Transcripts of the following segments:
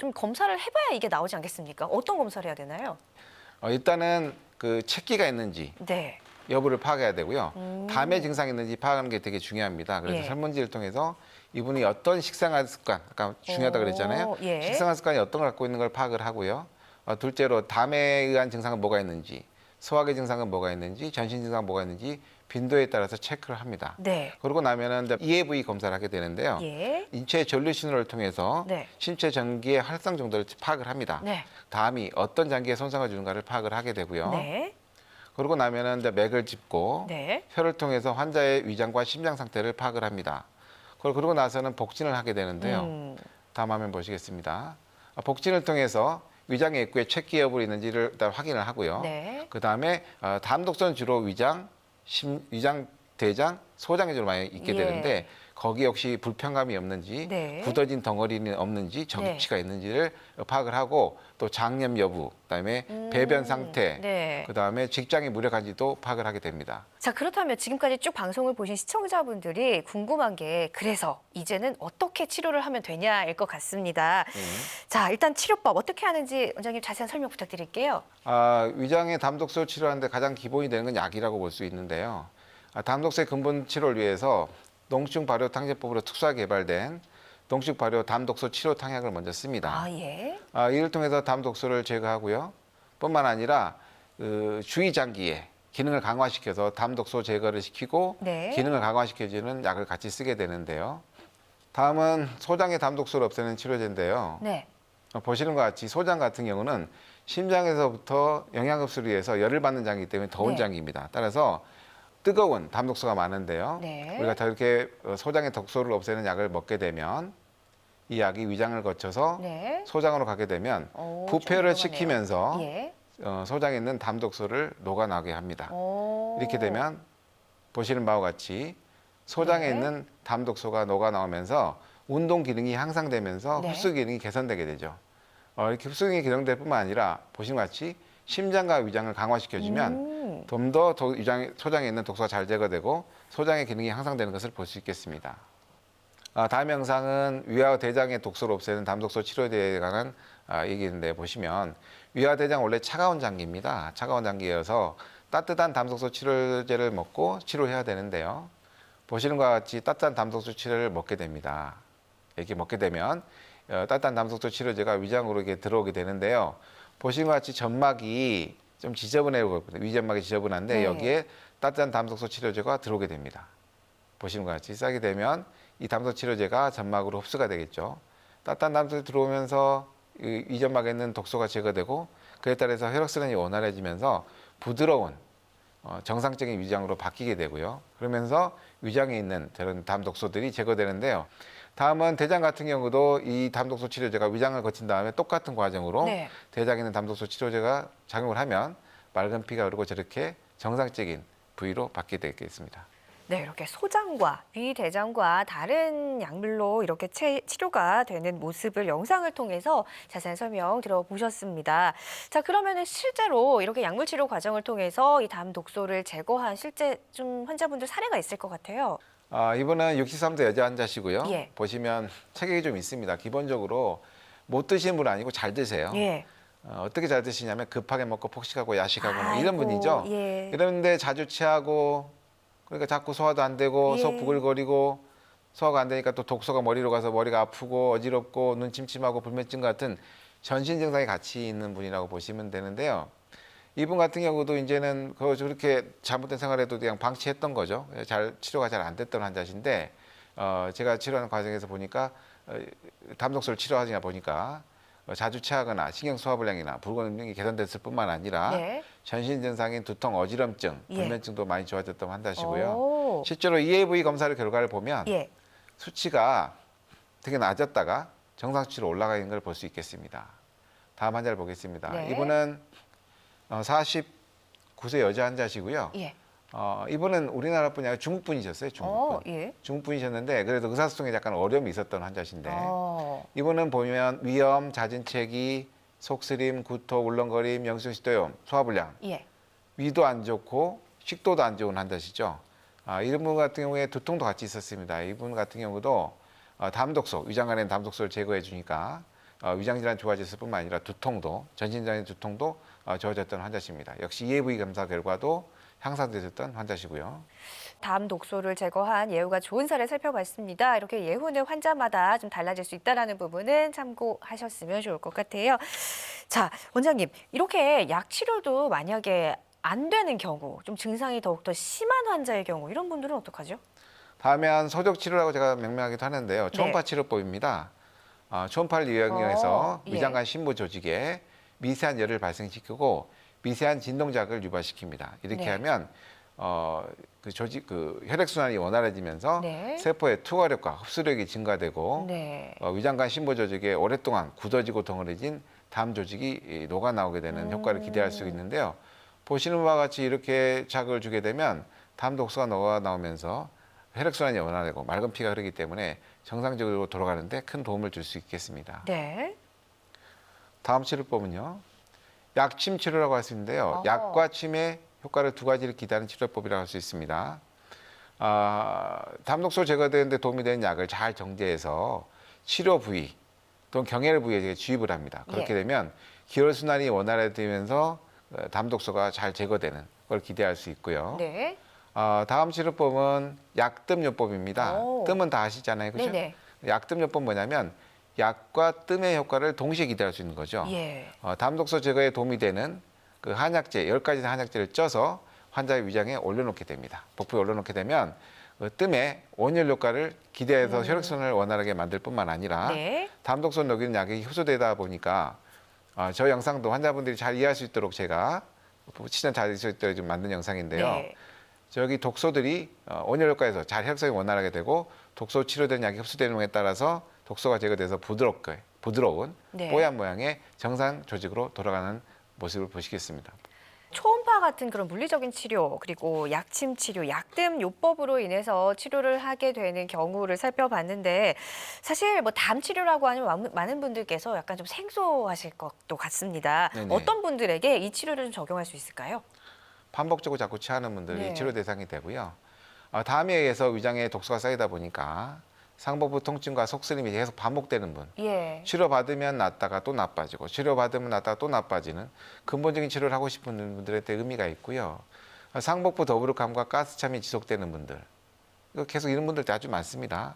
좀 검사를 해봐야 이게 나오지 않겠습니까? 어떤 검사를 해야 되나요? 일단은 그 체기가 있는지 네. 여부를 파악해야 되고요. 담의 증상이 있는지 파악하는 게 되게 중요합니다. 그래서 예. 설문지를 통해서 이분이 어떤 식생활 습관, 아까 중요하다고 그랬잖아요. 예. 식생활 습관이 어떤 걸 갖고 있는 걸 파악을 하고요. 둘째로 담에 의한 증상은 뭐가 있는지, 소화기 증상은 뭐가 있는지, 전신 증상 뭐가 있는지 빈도에 따라서 체크를 합니다. 네. 그러고 나면은 이제 EAV 검사를 하게 되는데요. 예. 인체 전류 신호를 통해서 네. 신체 전기의 활성 정도를 파악을 합니다. 네. 담이 어떤 장기에 손상을 주는가를 파악을 하게 되고요. 네. 그러고 나면은 이제 맥을 짚고 네. 혈을 통해서 환자의 위장과 심장 상태를 파악을 합니다. 그러고 나서는 복진을 하게 되는데요. 다음 화면 보시겠습니다. 복진을 통해서 위장의 입구에 체기 여부가 있는지를 일단 확인을 하고요. 네. 그 다음에 담 독소는 주로 위장, 위장, 대장, 소장에 주로 많이 있게 예. 되는데 거기 역시 불편감이 없는지 네. 굳어진 덩어리는 없는지 적치가 있는지를 파악을 하고 또 장염 여부, 그다음에 배변 상태, 네. 그다음에 직장이 무력한지도 파악을 하게 됩니다. 자, 그렇다면 지금까지 쭉 방송을 보신 시청자분들이 궁금한 게 그래서 이제는 어떻게 치료를 하면 되냐일 것 같습니다. 자, 일단 치료법 어떻게 하는지 원장님 자세한 설명 부탁드릴게요. 위장의 담독소 치료하는데 가장 기본이 되는 건 약이라고 볼 수 있는데요. 담독소의 근본 치료를 위해서 농축 발효 탕제법으로 특수하게 개발된 농축 발효 담독소 치료 탕약을 먼저 씁니다. 예. 이를 통해서 담독소를 제거하고요. 뿐만 아니라 주위 장기의 기능을 강화시켜서 담독소 제거를 시키고 네. 기능을 강화시켜주는 약을 같이 쓰게 되는데요. 다음은 소장의 담독소를 없애는 치료제인데요. 네. 보시는 것 같이 소장 같은 경우는 심장에서부터 영양 흡수를 위해서 열을 받는 장이기 때문에 더운 네. 장기입니다. 따라서 뜨거운 담독소가 많은데요. 네. 우리가 저렇게 소장의 독소를 없애는 약을 먹게 되면 이 약이 위장을 거쳐서 네. 소장으로 가게 되면 좀 부패를 위험하네요. 시키면서 예. 소장에 있는 담독소를 녹아나게 합니다. 이렇게 되면 보시는 바와 같이 소장에 네. 있는 담독소가 녹아나오면서 운동 기능이 향상되면서 네. 흡수 기능이 개선되게 되죠. 이렇게 흡수 기능이 개선될 뿐만 아니라 보시는 것 같이 심장과 위장을 강화시켜주면 좀 더 소장에 있는 독소가 잘 제거되고 소장의 기능이 향상되는 것을 볼 수 있겠습니다. 다음 영상은 위와 대장의 독소를 없애는 담독소 치료에 관한 얘기인데 보시면 위와 대장 원래 차가운 장기입니다. 차가운 장기여서 따뜻한 담독소 치료제를 먹고 치료해야 되는데요. 보시는 것과 같이 따뜻한 담독소 치료를 먹게 됩니다. 이렇게 먹게 되면 따뜻한 담독소 치료제가 위장으로 이렇게 들어오게 되는데요. 보시는 것 같이 점막이 좀 지저분해 보이거든요. 위점막이 지저분한데 네. 여기에 따뜻한 담독소 치료제가 들어오게 됩니다. 보시는 것 같이 싸게 되면 이 담독소 치료제가 점막으로 흡수가 되겠죠. 따뜻한 담독소가 들어오면서 위점막에 있는 독소가 제거되고 그에 따라서 혈액순환이 원활해지면서 부드러운 정상적인 위장으로 바뀌게 되고요. 그러면서 위장에 있는 저런 담독소들이 제거되는데요. 다음은 대장 같은 경우도 이 담독소 치료제가 위장을 거친 다음에 똑같은 과정으로 네. 대장에 있는 담독소 치료제가 작용을 하면 맑은 피가 흐르고 저렇게 정상적인 부위로 바뀌게 되겠습니다. 네, 이렇게 소장과 위 대장과 다른 약물로 이렇게 치료가 되는 모습을 영상을 통해서 자세한 설명 들어보셨습니다. 자, 그러면은 실제로 이렇게 약물 치료 과정을 통해서 이 담 독소를 제거한 실제 좀 환자분들 사례가 있을 것 같아요. 이분은 63세 여자 환자시고요. 예. 보시면 체격이 좀 있습니다. 기본적으로 못 드시는 분 아니고 잘 드세요. 예. 어떻게 잘 드시냐면 급하게 먹고 폭식하고 야식하고 뭐 이런 아이고, 분이죠. 예. 이런데 자주 취하고 그러니까 자꾸 소화도 안 되고 예. 속 부글거리고 소화가 안 되니까 또 독소가 머리로 가서 머리가 아프고 어지럽고 눈 침침하고 불면증 같은 전신 증상이 같이 있는 분이라고 보시면 되는데요. 이분 같은 경우도 이제는 저렇게 잘못된 생활에도 그냥 방치했던 거죠. 치료가 잘 안 됐던 환자신데 제가 치료하는 과정에서 보니까 담독소를 치료하냐 보니까 자주 체하거나 신경 소화불량이나 불균 능력이 개선됐을 뿐만 아니라 네. 전신 증상인 두통, 어지럼증, 예. 불면증도 많이 좋아졌던 환자시고요. 오. 실제로 EAV 검사를 결과를 보면 예. 수치가 되게 낮았다가 정상 수치로 올라가 있는 걸 볼 수 있겠습니다. 다음 환자를 보겠습니다. 네. 이분은 49세 여자 환자시고요. 예. 이분은 우리나라 분이 아니라 중국 분이셨어요. 중국 분. 예. 중국 분이셨는데 그래도 의사소통에 약간 어려움이 있었던 환자신데 이분은 보면 위염, 잦은 체기, 속쓰림, 구토, 울렁거림, 영수식도염, 소화불량, 예. 위도 안 좋고 식도도 안 좋은 환자시죠. 이런 분 같은 경우에 두통도 같이 있었습니다. 이분 같은 경우도 담독소, 위장 안에 담독소를 제거해 주니까 위장 질환 좋아졌을 뿐만 아니라 두통도 전신적인 두통도 좋아졌던 환자십니다. 역시 EAV 검사 결과도 향상되셨던 환자시고요. 담 독소를 제거한 예후가 좋은 사례 살펴봤습니다. 이렇게 예후는 환자마다 좀 달라질 수 있다는 부분은 참고하셨으면 좋을 것 같아요. 자, 원장님, 이렇게 약 치료도 만약에 안 되는 경우, 좀 증상이 더욱더 심한 환자의 경우, 이런 분들은 어떡하죠? 다음에 소적 치료라고 제가 명명하기도 하는데요. 네. 초음파 치료법입니다. 초음파를 이용해서 예. 위장관 심부 조직에 미세한 열을 발생시키고 미세한 진동작을 유발시킵니다. 이렇게 네. 하면 그 혈액순환이 원활해지면서 네. 세포의 투과력과 흡수력이 증가되고 네. 위장관 심부 조직에 오랫동안 굳어지고 덩어리진 담 조직이 녹아 나오게 되는 효과를 기대할 수 있는데요. 보시는 바와 같이 이렇게 자극을 주게 되면 담 독소가 녹아 나오면서 혈액순환이 원활하고 맑은 피가 흐르기 때문에 정상적으로 돌아가는데 큰 도움을 줄 수 있겠습니다. 네. 다음 치료법은요. 약침 치료라고 할 수 있는데요. 어허. 약과 침의 효과를 두 가지를 기대하는 치료법이라고 할 수 있습니다. 담독소 제거되는 데 도움이 되는 약을 잘 정제해서 치료 부위 또는 경혈 부위에 주입을 합니다. 그렇게 예. 되면 기혈순환이 원활해지면서 담독소가 잘 제거되는 걸 기대할 수 있고요. 네. 다음 치료법은 약뜸요법입니다. 오. 뜸은 다 아시잖아요. 그죠? 네네. 약뜸요법 뭐냐면 약과 뜸의 효과를 동시에 기대할 수 있는 거죠. 예. 담독소 제거에 도움이 되는 그 한약재, 10가지 한약재를 쪄서 환자의 위장에 올려놓게 됩니다. 복부에 올려놓게 되면 그 뜸의 온열 효과를 기대해서 혈액순환을 원활하게 만들 뿐만 아니라 네. 담독소 녹이는 약이 흡수되다 보니까 저 영상도 환자분들이 잘 이해할 수 있도록 제가 시간 잘 이해할 수 있도록 좀 만든 영상인데요. 네. 저기 독소들이 온열 효과에서 잘 혈액순환이 원활하게 되고 독소 치료된 약이 흡수되는 것에 따라서 독소가 제거돼서 부드러운 네. 뽀얀 모양의 정상 조직으로 돌아가는 모습을 보시겠습니다. 초음파 같은 그런 물리적인 치료, 그리고 약침 치료, 약뜸 요법으로 인해서 치료를 하게 되는 경우를 살펴봤는데, 사실 뭐 담 치료라고 하면 많은 분들께서 약간 좀 생소하실 것도 같습니다. 네네. 어떤 분들에게 이 치료를 좀 적용할 수 있을까요? 반복적으로 자꾸 취하는 분들이 네. 치료 대상이 되고요. 담에 의해서 위장에 독소가 쌓이다 보니까 상복부 통증과 속쓰림이 계속 반복되는 분, 예. 치료받으면 낫다가 또 나빠지고 치료받으면 낫다가 또 나빠지는 근본적인 치료를 하고 싶은 분들한테 의미가 있고요. 상복부 더부룩함과 가스참이 지속되는 분들, 이거 계속 이런 분들 아주 많습니다.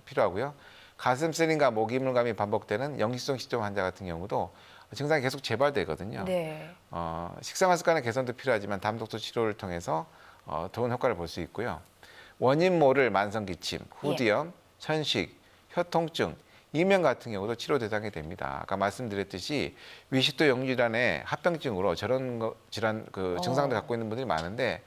필요하고요. 가슴 쓰림과 목 이물감이 반복되는 영시성 식도염 환자 같은 경우도 증상이 계속 재발되거든요. 네. 식생활 습관의 개선도 필요하지만 담독소 치료를 통해서 좋은 효과를 볼 수 있고요. 원인 모를 만성기침, 후두염, 천식, 혀통증, 이명 같은 경우도 치료 대상이 됩니다. 아까 말씀드렸듯이 위식도 영질환의 합병증으로 저런 질환 증상도 갖고 있는 분들이 많은데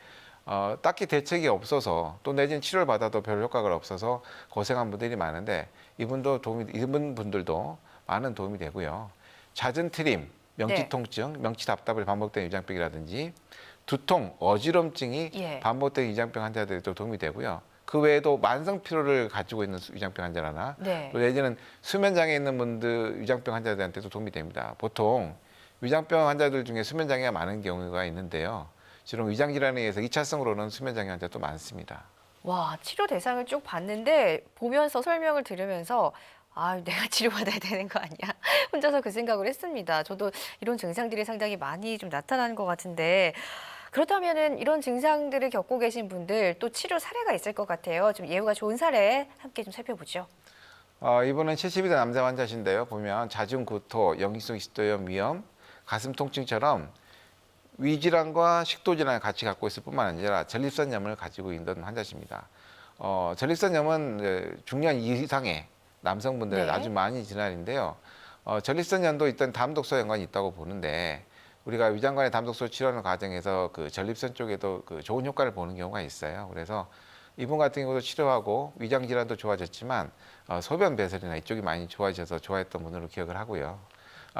딱히 대책이 없어서 또 내지는 치료를 받아도 별 효과가 없어서 고생한 분들이 많은데 이분 분들도 많은 도움이 되고요. 잦은 트림, 명치 통증, 명치 답답을 반복되는 위장병이라든지 두통, 어지럼증이 예. 반복되는 위장병 환자들도 도움이 되고요. 그 외에도 만성 피로를 가지고 있는 위장병 환자나 네. 또 내지는 수면 장애 있는 분들 위장병 환자들한테도 도움이 됩니다. 보통 위장병 환자들 중에 수면 장애가 많은 경우가 있는데요. 주로 위장 질환에 의해서 2차성으로는 수면 장애 환자도 많습니다. 와, 치료 대상을 쭉 봤는데 보면서 설명을 들으면서 내가 치료받아야 되는 거 아니야? 혼자서 그 생각을 했습니다. 저도 이런 증상들이 상당히 많이 좀 나타나는 것 같은데 그렇다면은 이런 증상들을 겪고 계신 분들 또 치료 사례가 있을 것 같아요. 좀 예후가 좋은 사례 함께 좀 살펴보죠. 이분은 70대 남자 환자신데요. 보면 잦은 구토, 영기성 식도염 위험, 가슴 통증처럼 위질환과 식도질환을 같이 갖고 있을 뿐만 아니라 전립선염을 가지고 있는 환자십니다. 전립선염은 중년 이상의 남성분들에 네. 아주 많이 질환인데요. 전립선염도 일단 담독소 연관이 있다고 보는데 우리가 위장관의 담독소 치료하는 과정에서 그 전립선 쪽에도 그 좋은 효과를 보는 경우가 있어요. 그래서 이분 같은 경우도 치료하고 위장 질환도 좋아졌지만 소변 배설이나 이쪽이 많이 좋아져서 좋아했던 분으로 기억을 하고요.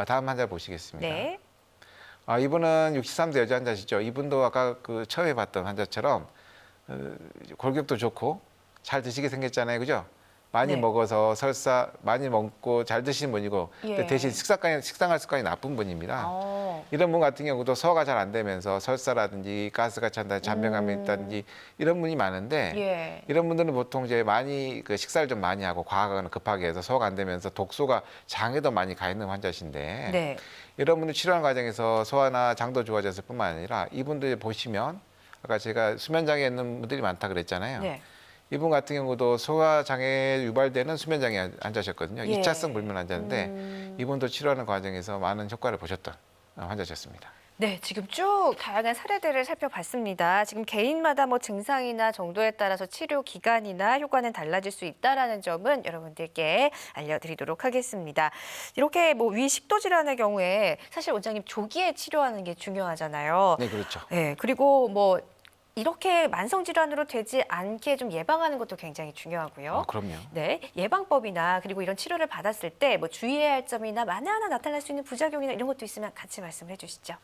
다음 환자 보시겠습니다. 네. 이분은 63세 여자 환자시죠. 이분도 아까 그 처음에 봤던 환자처럼 골격도 좋고 잘 드시게 생겼잖아요. 그죠? 많이 네. 먹어서 설사 많이 먹고 잘 드시는 분이고 예. 대신 식상할 습관이 나쁜 분입니다. 이런 분 같은 경우도 소화가 잘 안 되면서 설사라든지 가스가 찬다든지 잔병감이 있다든지 이런 분이 많은데 예. 이런 분들은 보통 이제 많이 그 식사를 좀 많이 하고 과하거나 급하게 해서 소화가 안 되면서 독소가 장에도 많이 가 있는 환자신데 네. 이런 분들 치료하는 과정에서 소화나 장도 좋아졌을 뿐만 아니라 이분들 보시면 아까 제가 수면장애 있는 분들이 많다 그랬잖아요. 네. 이분 같은 경우도 소화장애 유발되는 수면장애 환자셨거든요. 예. 2차성 불면 환자인데 이분도 치료하는 과정에서 많은 효과를 보셨던 환자셨습니다. 네, 지금 쭉 다양한 사례들을 살펴봤습니다. 지금 개인마다 뭐 증상이나 정도에 따라서 치료 기간이나 효과는 달라질 수 있다라는 점은 여러분들께 알려드리도록 하겠습니다. 이렇게 뭐 위 식도 질환의 경우에 사실 원장님 조기에 치료하는 게 중요하잖아요. 네, 그렇죠. 네, 그리고 뭐 이렇게 만성 질환으로 되지 않게 좀 예방하는 것도 굉장히 중요하고요. 그럼요. 네, 예방법이나 그리고 이런 치료를 받았을 때 뭐 주의해야 할 점이나 만에 하나 나타날 수 있는 부작용이나 이런 것도 있으면 같이 말씀해 주시죠.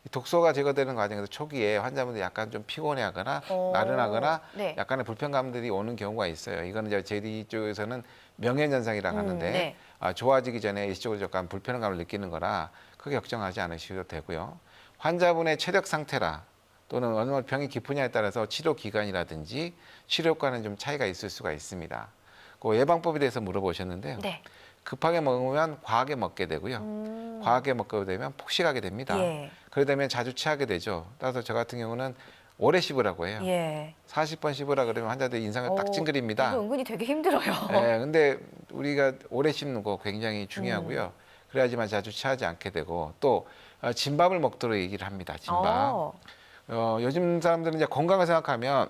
이 독소가 제거되는 과정에서 초기에 환자분들이 약간 좀 피곤해하거나 나른하거나 네. 약간의 불편감들이 오는 경우가 있어요. 이거는 이제 제디 쪽에서는 명현현상이라고 하는데 네. 좋아지기 전에 일시적으로 약간 불편감을 느끼는 거라 크게 걱정하지 않으셔도 되고요. 환자분의 체력 상태라 또는 어느 정도 병이 깊으냐에 따라서 치료 기간이라든지 치료 효과는 좀 차이가 있을 수가 있습니다. 그 예방법에 대해서 물어보셨는데요. 네. 급하게 먹으면 과하게 먹게 되고요. 과하게 먹게 되면 폭식하게 됩니다. 예. 그러다 보면 자주 취하게 되죠. 따라서 저 같은 경우는 오래 씹으라고 해요. 예. 40번 씹으라 그러면 환자들 인상을 딱 찡그립니다. 이거 은근히 되게 힘들어요. 네, 근데 우리가 오래 씹는 거 굉장히 중요하고요. 그래야지만 자주 취하지 않게 되고 또 진밥을 먹도록 얘기를 합니다. 진밥. 요즘 사람들은 이제 건강을 생각하면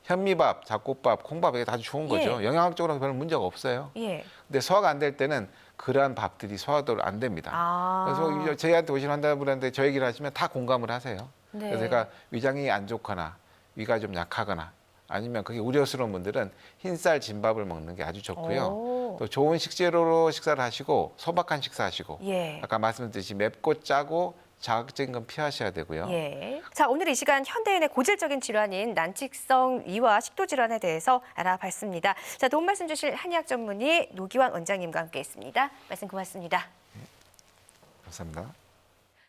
현미밥, 잡곡밥, 콩밥 이게 아주 좋은 거죠. 예. 영양학적으로 별로 문제가 없어요. 예. 근데 소화가 안 될 때는 그러한 밥들이 소화도 안 됩니다. 그래서 이제 저희한테 오시는 환자분한테 저 얘기를 하시면 다 공감을 하세요. 네. 그래서 제가 위장이 안 좋거나 위가 좀 약하거나 아니면 그게 우려스러운 분들은 흰쌀 진밥을 먹는 게 아주 좋고요. 또 좋은 식재료로 식사를 하시고 소박한 식사하시고 예. 아까 말씀드렸듯이 맵고 짜고 자극적인 건 피하셔야 되고요. 예. 자, 오늘 이 시간 현대인의 고질적인 질환인 난치성 위와 식도 질환에 대해서 알아봤습니다. 자, 도움 말씀 주실 한의학 전문의 노기환 원장님과 함께했습니다. 말씀 고맙습니다. 감사합니다.